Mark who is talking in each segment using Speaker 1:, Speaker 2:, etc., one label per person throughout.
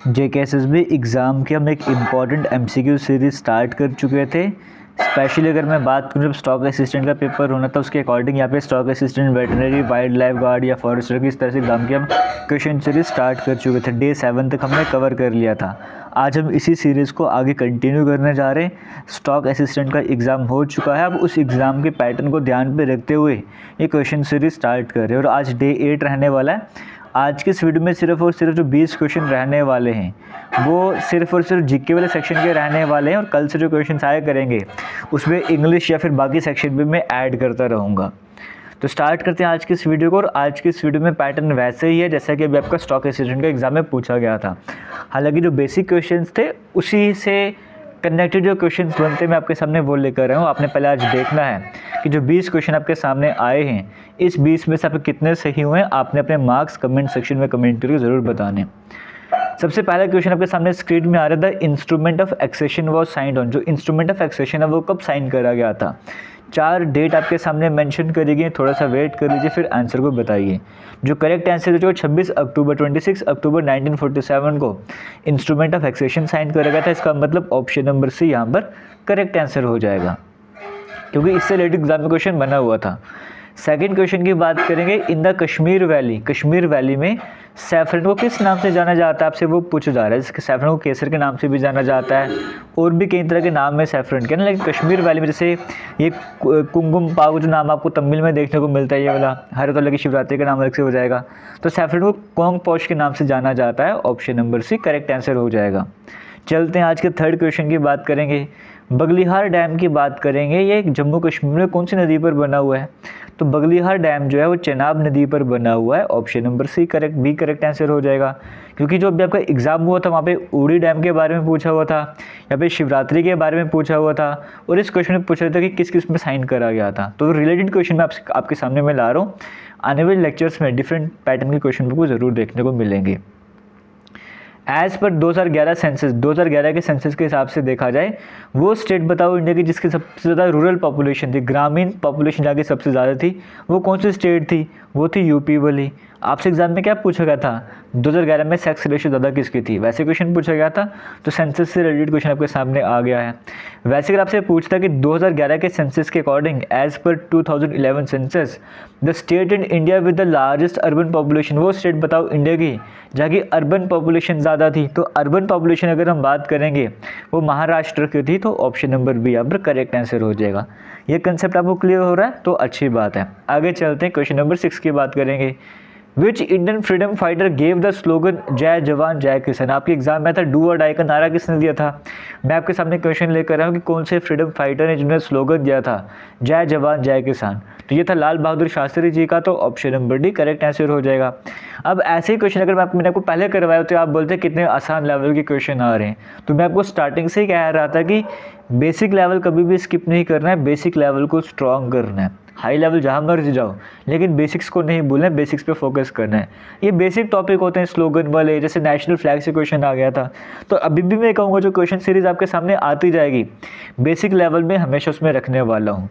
Speaker 1: JKSSB exam की हम एक इम्पॉर्टेंट एमसीक्यू सीरीज़ स्टार्ट कर चुके थे। स्पेशली अगर मैं बात करूँ, जब स्टॉक असिस्टेंट का पेपर होना था उसके अकॉर्डिंग यहाँ पे stock assistant, veterinary, wild life guard या फॉरेस्टर की इस तरह से एग्ज़ाम की हम क्वेश्चन सीरीज़ स्टार्ट कर चुके थे। डे 7 तक हमने कवर कर लिया था। आज हम इसी सीरीज़ को आगे कंटिन्यू करने जा रहे हैं। स्टॉक असिस्टेंट का एग्ज़ाम हो चुका है, अब उस एग्ज़ाम के पैटर्न को ध्यान पे रखते हुए ये क्वेश्चन सीरीज़ स्टार्ट कर रहे हैं और आज डे 8 रहने वाला है। आज के इस वीडियो में सिर्फ और सिर्फ जो 20 क्वेश्चन रहने वाले हैं वो सिर्फ और सिर्फ जीके वाले सेक्शन के रहने वाले हैं और कल से जो क्वेश्चन आया करेंगे उसमें इंग्लिश या फिर बाकी सेक्शन भी मैं ऐड करता रहूँगा। तो स्टार्ट करते हैं आज की इस वीडियो को। और आज की इस वीडियो में पैटर्न वैसे ही है जैसा कि अभी आपका स्टॉक असिस्टेंट का एग्जाम में पूछा गया था। हालांकि जो बेसिक क्वेश्चन थे उसी से कनेक्टेड जो क्वेश्चंस बनते मैं आपके सामने वो लेकर आया हूँ। आपने पहले आज देखना है कि जो 20 क्वेश्चन आपके सामने आए हैं, इस 20 में से आपके कितने सही हुए हैं। आपने अपने मार्क्स कमेंट सेक्शन में कमेंट करके ज़रूर बताने। सबसे पहला क्वेश्चन आपके सामने स्क्रीन में आ रहा था, instrument of accession was signed on. जो इंस्ट्रूमेंट ऑफ एक्सेशन है वो कब साइन करा गया था? 4 डेट आपके सामने मेंशन करी गई, थोड़ा सा वेट कर लीजिए फिर आंसर को बताइए। जो करेक्ट आंसर है जो 26 अक्टूबर 26 अक्टूबर 1947 को इंस्ट्रूमेंट ऑफ एक्सेशन साइन करा गया था। इसका मतलब ऑप्शन नंबर सी यहाँ पर करेक्ट आंसर हो जाएगा, क्योंकि इससे रिलेटेड एग्जाम में क्वेश्चन बना हुआ था। सेकंड क्वेश्चन की बात करेंगे, इन द कश्मीर वैली में सैफरन को किस नाम से जाना जाता है? आपसे वो पूछा जा रहा है। जिसके सैफरन को केसर के नाम से भी जाना जाता है और भी कई तरह के नाम है सैफरन के ना, लेकिन कश्मीर वैली में जैसे ये कुंगुम पाग जो नाम आपको तमिल में देखने को मिलता है, ये वाला हर तो अलग शिवरात्रि का नाम अलग से हो जाएगा। तो सैफरन को कोंग पोश के नाम से जाना जाता है। Option number C correct answer हो जाएगा। चलते हैं आज के थर्ड क्वेश्चन की बात करेंगे। बगलिहार डैम की बात करेंगे। ये जम्मू कश्मीर में कौन सी नदी पर बना हुआ है? तो बगलिहार डैम जो है वो चेनाब नदी पर बना हुआ है। Option number C correct answer हो जाएगा, क्योंकि जो अभी आपका एग्जाम हुआ था वहाँ पे उड़ी डैम के बारे में पूछा हुआ था, यहाँ पे शिवरात्रि के बारे में पूछा हुआ था और इस क्वेश्चन में पूछा था कि किस किस में साइन करा गया था। तो रिलेटेड क्वेश्चन मैं आपके सामने मैं ला रहा हूँ। आने वाले लेक्चर्स में डिफरेंट पैटर्न के क्वेश्चन को ज़रूर देखने को मिलेंगे। एज पर 2011 सेंसस, 2011 के सेंसस के हिसाब से देखा जाए, वो स्टेट बताओ इंडिया की जिसकी सबसे ज़्यादा रूरल पॉपुलेशन थी, ग्रामीण पॉपुलेशन जहाँ की सबसे ज़्यादा थी, वो कौन सी स्टेट थी? वो थी यूपी वाली। आपसे एग्जाम में क्या पूछा गया था? 2011 में सेक्स रेशियो ज़्यादा किसकी थी? वैसे क्वेश्चन पूछा गया था। तो सेंसस से रिलेटेड क्वेश्चन आपके सामने आ गया है। वैसे अगर आपसे पूछता कि 2011 के सेंसस के according as per 2011 census the state in India with the largest urban population, वो स्टेट बताओ इंडिया की जहाँ की अर्बन पॉपुलेशन ज़्यादा थी। तो अर्बन पॉपुलेशन अगर हम बात करेंगे वो महाराष्ट्र की थी। तो ऑप्शन नंबर बी यहाँ पर करेक्ट आंसर हो जाएगा। ये कंसेप्ट आपको क्लियर हो रहा है तो अच्छी बात है। आगे चलते हैं, क्वेश्चन नंबर 6 की बात करेंगे। Which Indian freedom fighter gave the slogan जय जवान जय किसान? आपके एग्जाम में था डू और डाई का नारा किसने दिया था? मैं आपके सामने क्वेश्चन लेकर आया हूँ कि कौन से फ्रीडम फाइटर ने जिन्होंने स्लोगन दिया था जय जवान जय किसान? तो ये था लाल बहादुर शास्त्री जी का। तो option number D correct answer हो जाएगा। अब ऐसे ही क्वेश्चन अगर मैंने आपको पहले करवाया तो आप बोलते कितने आसान लेवल के क्वेश्चन आ रहे हैं। तो मैं आपको स्टार्टिंग से ही कह रहा था कि बेसिक लेवल कभी भी स्किप नहीं करना है, बेसिक लेवल को स्ट्रॉन्ग करना है। हाई लेवल जहाँ मर्जी जाओ लेकिन बेसिक्स को नहीं भूलना है, बेसिक्स पे फोकस करना है। ये बेसिक टॉपिक होते हैं स्लोगन वाले, जैसे नेशनल फ्लैग से क्वेश्चन आ गया था। तो अभी भी मैं कहूँगा जो क्वेश्चन सीरीज आपके सामने आती जाएगी बेसिक लेवल में हमेशा उसमें रखने वाला हूँ।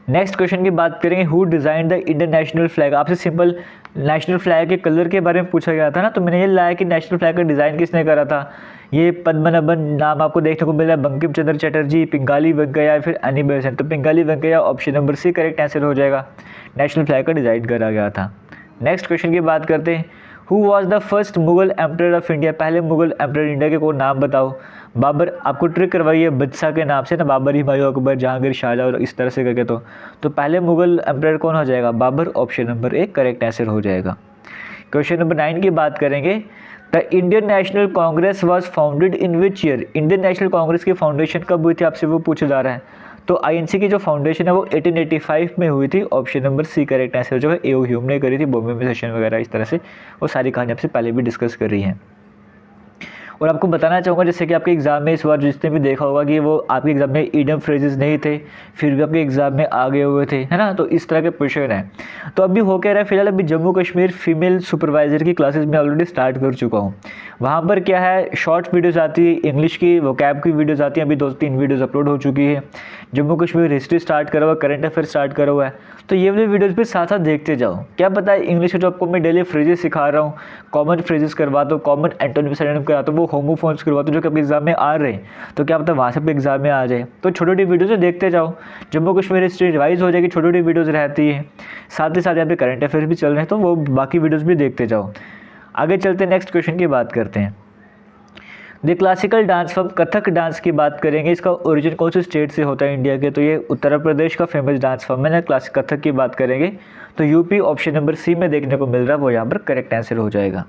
Speaker 1: नेक्स्ट क्वेश्चन की बात करेंगे, who design the Indian national flag? आपसे सिंपल नेशनल फ्लैग के कलर के बारे में पूछा गया था ना, तो मैंने ये लाया कि नेशनल फ्लैग का डिज़ाइन किसने करा था। ये पद्मनाभन नाम आपको देखने को मिला है, बंकिम चंद्र चटर्जी, पिंगाली वेंकैया या फिर एनी बेसेंट। तो Pingali Venkayya option number C correct answer हो जाएगा। नेशनल फ्लैग का डिज़ाइन करा गया था। नेक्स्ट क्वेश्चन की बात करते हैं, who was the first Mughal emperor of India? पहले मुगल एम्परर इंडिया के कोई नाम बताओ। बाबर, आपको ट्रिक करवाई है बदशाह के नाम से ना, बाबर, हुमायूं, अकबर, जहांगीर, शाहजहां और इस तरह से करके। तो पहले मुगल एम्परर कौन हो जाएगा? Babur. Option number A correct answer हो जाएगा। क्वेश्चन नंबर 9 की बात करेंगे, the Indian National Congress was founded in which year? Indian National Congress की फाउंडेशन कब हुई थी? आपसे वो पूछा जा रहा है। तो आईएनसी की जो फाउंडेशन है वो 1885 में हुई थी। Option number C correct answer जो है ए ह्यूम ने करी थी, बॉम्बे में सेशन वगैरह इस तरह से। वो सारी कहानी आपसे पहले भी डिस्कस कर रही है। और आपको बताना चाहूँगा जैसे कि आपके एग्ज़ाम में इस बार जिसने भी देखा होगा कि वो आपके एग्ज़ाम में ईडियम फ्रेजेस नहीं थे, फिर भी आपके एग्ज़ाम में आ गए हुए थे, है ना। तो इस तरह के क्वेश्चन है। तो अभी हो क्या रहा है, फिलहाल अभी जम्मू कश्मीर फीमेल सुपरवाइज़र की क्लासेस में ऑलरेडी स्टार्ट कर चुका हूँ। वहाँ पर क्या है, शॉर्ट वीडियोज़ आती है, इंग्लिश की वोकैब की वीडियोज़ आती हैं। अभी 2-3 वीडियोज़ अपलोड हो चुकी है। जम्मू कश्मीर हिस्ट्री स्टार्ट करा हुआ है, करंट अफेयर स्टार्ट करा हुआ है। तो ये वाली वीडियोज़ भी साथ साथ देखते जाओ। क्या पता है इंग्लिश के जो आपको मैं डेली फ्रेजेस सिखा रहा हूँ, कॉमन फ्रेजेस करवाता हूँ, कॉमन एंटोनिम सिनोनिम कराता हूँ, वो होमोफोन्स करवाता हूँ जो कि आपके एग्जाम में आ रहे हैं। तो क्या पता वहाँ से आपके एग्जाम में आ जाए। तो छोटी छोटी वीडियोज़ देखते जाओ, जम्मू कश्मीर हिस्ट्री रिवाइज हो जाएगी, छोटी छोटी वीडियोज़ रहती है। साथ ही साथ यहाँ पे करंट अफेयर भी चल रहे हैं, तो वो बाकी वीडियोज़ भी देखते जाओ। आगे चलते हैं, नेक्स्ट क्वेश्चन की बात करते हैं। The classical dance form Kathak dance की बात करेंगे। इसका ओरिजिन कौन से स्टेट से होता है इंडिया के, तो ये उत्तर प्रदेश का फेमस डांस फॉर्म है ना। क्लासिक कथक की बात करेंगे तो यूपी ऑप्शन नंबर सी में देखने को मिल रहा है, वो यहाँ पर करेक्ट आंसर हो जाएगा।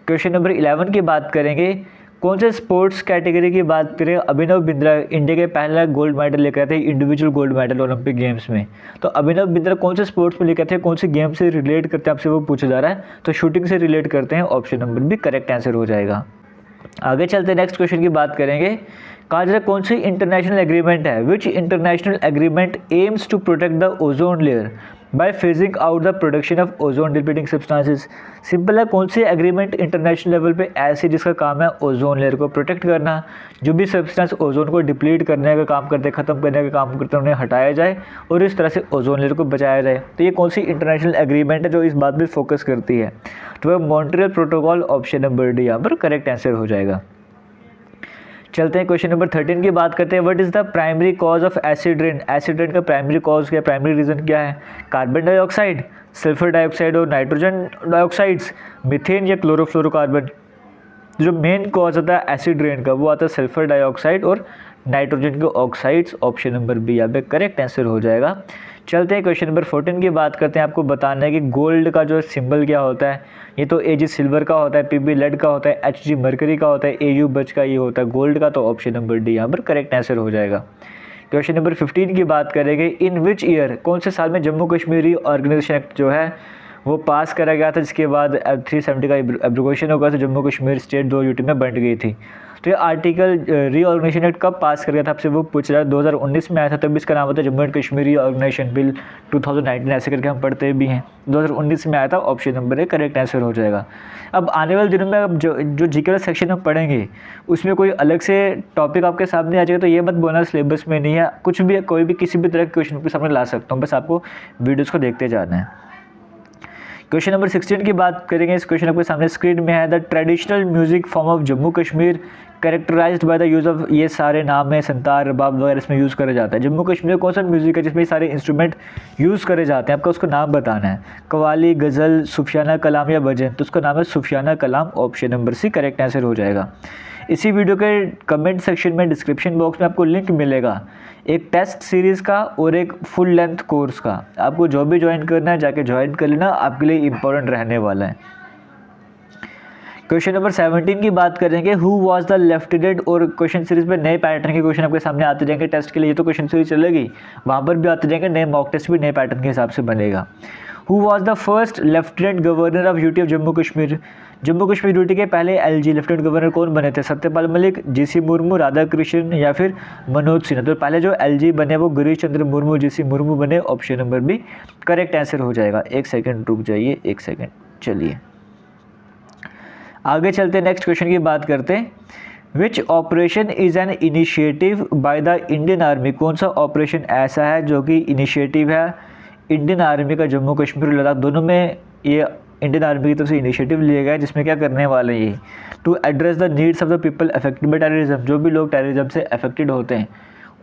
Speaker 1: क्वेश्चन नंबर 11 की बात करेंगे। कौन से स्पोर्ट्स कैटेगरी की बात करें, अभिनव बिंद्रा इंडिया के पहला गोल्ड मेडल लेकर आए थे, individual gold medal Olympic games में। तो अभिनव बिंद्रा कौन से स्पोर्ट्स में लेकर आए थे, कौन से गेम से रिलेट करते हैं आपसे वो पूछा जा रहा है। तो शूटिंग से रिलेट करते हैं, ऑप्शन नंबर भी करेक्ट आंसर हो जाएगा। आगे चलते नेक्स्ट क्वेश्चन की बात करेंगे। कहा जा रहा है कौन सी इंटरनेशनल एग्रीमेंट है, which international agreement aims to protect the ozone layer by phasing out the production of ozone depleting substances. Simple है, कौन सी एग्रीमेंट इंटरनेशनल लेवल पे ऐसी जिसका काम है ओजोन लेयर को प्रोटेक्ट करना, जो भी सब्सटेंस ओजोन को डिप्लीट करने का काम करते, खत्म करने का काम करते हैं, उन्हें हटाया जाए और इस तरह से ओजोन लेयर को बचाया जाए। तो ये कौन सी इंटरनेशनल एग्रीमेंट है जो इस बात पर फोकस करती है, तो वह Montreal protocol, option number D यहाँ पर करेक्ट आंसर हो जाएगा। चलते हैं क्वेश्चन नंबर 13 की बात करते हैं। What is the primary cause of acid rain. Acid rain का प्राइमरी कॉज क्या, प्राइमरी रीजन क्या है। कार्बन डाइऑक्साइड, सल्फर डाइऑक्साइड और नाइट्रोजन डाइऑक्साइड्स, मीथेन या क्लोरोफ्लोरोकार्बन। जो मेन कॉज होता है एसिड रेन का वो आता है सल्फर डाइऑक्साइड और नाइट्रोजन के ऑक्साइड्स, ऑप्शन नंबर बी यहाँ पे करेक्ट आंसर हो जाएगा। चलते हैं क्वेश्चन नंबर 14 की बात करते हैं। आपको बताना है कि गोल्ड का जो सिंबल क्या होता है। ये तो एजी सिल्वर का होता है, पीबी लेड का होता है, एचजी मरकरी का होता है, एयू बच का ये होता है गोल्ड का, तो ऑप्शन नंबर डी यहाँ पर करेक्ट आंसर हो जाएगा। क्वेश्चन नंबर 15 की बात करेंगे। इन विच ईयर, कौन से साल में जम्मू कश्मीरी ऑर्गेनाइजेशन एक्ट जो है वो पास करा गया था, जिसके बाद 370 का एब्रोगेशन होगा, तो जम्मू कश्मीर स्टेट 2 यूटी में बंट गई थी। तो ये आर्टिकल रीऑर्गेनाइजेशन एक्ट कब पास कर गया था आपसे वो पूछ रहा है। 2019 में आया था, तब इसका नाम होता है Jammu and Kashmir reorganisation bill 2019, ऐसे करके हम पढ़ते भी हैं। 2019 में आया था, option number A correct answer हो जाएगा। अब आने वाले दिनों में अब जो जीके सेक्शन हम पढ़ेंगे उसमें कोई अलग से टॉपिक आपके सामने आ जाएगा, तो ये मत बोलना सिलेबस में नहीं है, कुछ भी कोई भी किसी भी तरह के क्वेश्चन के सामने ला सकता हूँ, बस आपको वीडियोज़ को देखते जाना है। क्वेश्चन नंबर 16 की बात करेंगे। इस क्वेश्चन आपके सामने स्क्रीन में है। The traditional music form of Jammu Kashmir characterised by the use of, ये सारे नाम है, संतार, रबाब वगैरह इसमें यूज़ करे जाता है। जम्मू कश्मीर कौन सा म्यूजिक है जिसमें सारे इंस्ट्रूमेंट यूज़ करे जाते हैं, आपको उसको नाम बताना है। कवाली, गज़ल, सूफियाना कलाम या भजन, तो उसका नाम है सूफियाना कलाम, option number C correct answer हो जाएगा। इसी वीडियो के कमेंट सेक्शन में डिस्क्रिप्शन बॉक्स में आपको लिंक मिलेगा एक टेस्ट सीरीज़ का और एक फुल लेंथ कोर्स का। आपको जो भी ज्वाइन करना है जाके ज्वाइन कर लेना, आपके लिए इंपॉर्टेंट रहने वाला है। क्वेश्चन नंबर 17 की बात करेंगे। हु वाज द लेफ्टिनेंट, और क्वेश्चन सीरीज में नए पैटर्न के क्वेश्चन आपके सामने आते जाएंगे टेस्ट के लिए। ये तो क्वेश्चन सीरीज चलेगी, वहाँ पर भी आते जाएंगे नए मॉक टेस्ट भी नए पैटर्न के हिसाब से बनेगा। Who was the first lieutenant governor of UT of Jammu Kashmir. Jammu Kashmir UT के पहले एलजी लेफ्टिनेंट गवर्नर कौन बने थे। सत्यपाल मलिक, जीसी मुर्मू, राधा कृष्ण या फिर मनोज सिन्हा। तो पहले जो एलजी बने वो गिरीश चंद्र मुर्मू, जीसी मुर्मू बने, option number B correct answer हो जाएगा। एक सेकेंड रुक जाइए, एक सेकेंड, चलिए आगे चलते नेक्स्ट क्वेश्चन की बात करते हैं। Which operation is an initiative by the Indian army. कौन सा ऑपरेशन ऐसा है जो कि इनिशिएटिव है इंडियन आर्मी का, जम्मू कश्मीर और लद्दाख दोनों में ये इंडियन आर्मी की तरफ से इनिशिएटिव लिया गया है, जिसमें क्या करने वाले हैं ये, to address the needs of the people affected by terrorism. जो भी लोग टेररिज्म से अफेक्टेड होते हैं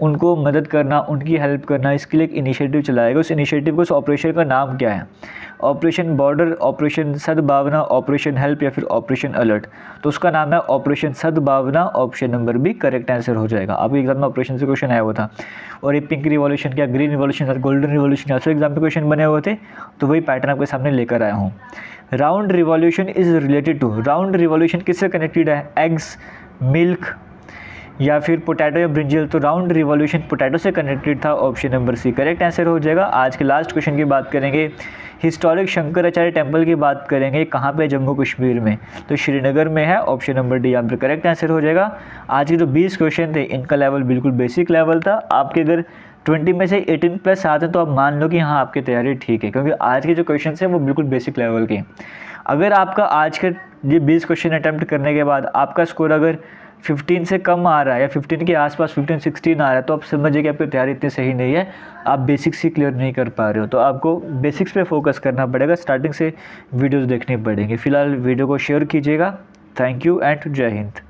Speaker 1: उनको मदद करना, उनकी हेल्प करना, इसके लिए एक इनिशिएटिव चलाएगा। उस इनिशिएटिव को, उस ऑपरेशन का नाम क्या है। ऑपरेशन बॉर्डर, ऑपरेशन सद्भावना, ऑपरेशन हेल्प या फिर ऑपरेशन अलर्ट। तो उसका नाम है operation Sadbhavana, option number B correct answer हो जाएगा। आपके एग्जाम में ऑपरेशन से क्वेश्चन आया हुआ था, और ये पिंक रिवॉल्यूशन क्या, ग्रीन रिवॉल्यूशन, गोल्डन रिवॉल्यूशन, ऐसे एग्जाम में क्वेश्चन बने हुए थे, तो वही पैटर्न आपके सामने लेकर आया हूँ। Round revolution is related to, round revolution किससे कनेक्टेड है। एग्स, मिल्क, या फिर पोटैटो या ब्रिंजल, तो राउंड रिवॉल्यूशन पोटैटो से कनेक्टेड था, option number C correct answer हो जाएगा। आज के लास्ट क्वेश्चन की बात करेंगे, हिस्टोरिक शंकराचार्य टेम्पल की बात करेंगे, कहाँ पे जम्मू कश्मीर में, तो श्रीनगर में है, ऑप्शन नंबर डी यहाँ पर करेक्ट आंसर हो जाएगा। आज के जो 20 क्वेश्चन थे इनका लेवल बिल्कुल बेसिक लेवल था, आपके अगर 20 में से 18 प्लस आते हैं तो आप मान लो कि हाँ आपकी तैयारी ठीक है, क्योंकि आज के जो क्वेश्चन हैं वो बिल्कुल बेसिक लेवल के। अगर आपका आज के ये 20 क्वेश्चन अटैम्प्ट करने के बाद आपका स्कोर अगर 15 से कम आ रहा है या 15 के आसपास 15-16 आ रहा है, तो आप समझिए कि आपकी तैयारी इतनी सही नहीं है, आप बेसिक्स ही क्लियर नहीं कर पा रहे हो। तो आपको बेसिक्स पे फोकस करना पड़ेगा, स्टार्टिंग से वीडियोस देखनी पड़ेंगी। फिलहाल वीडियो को शेयर कीजिएगा। थैंक यू एंड जय हिंद।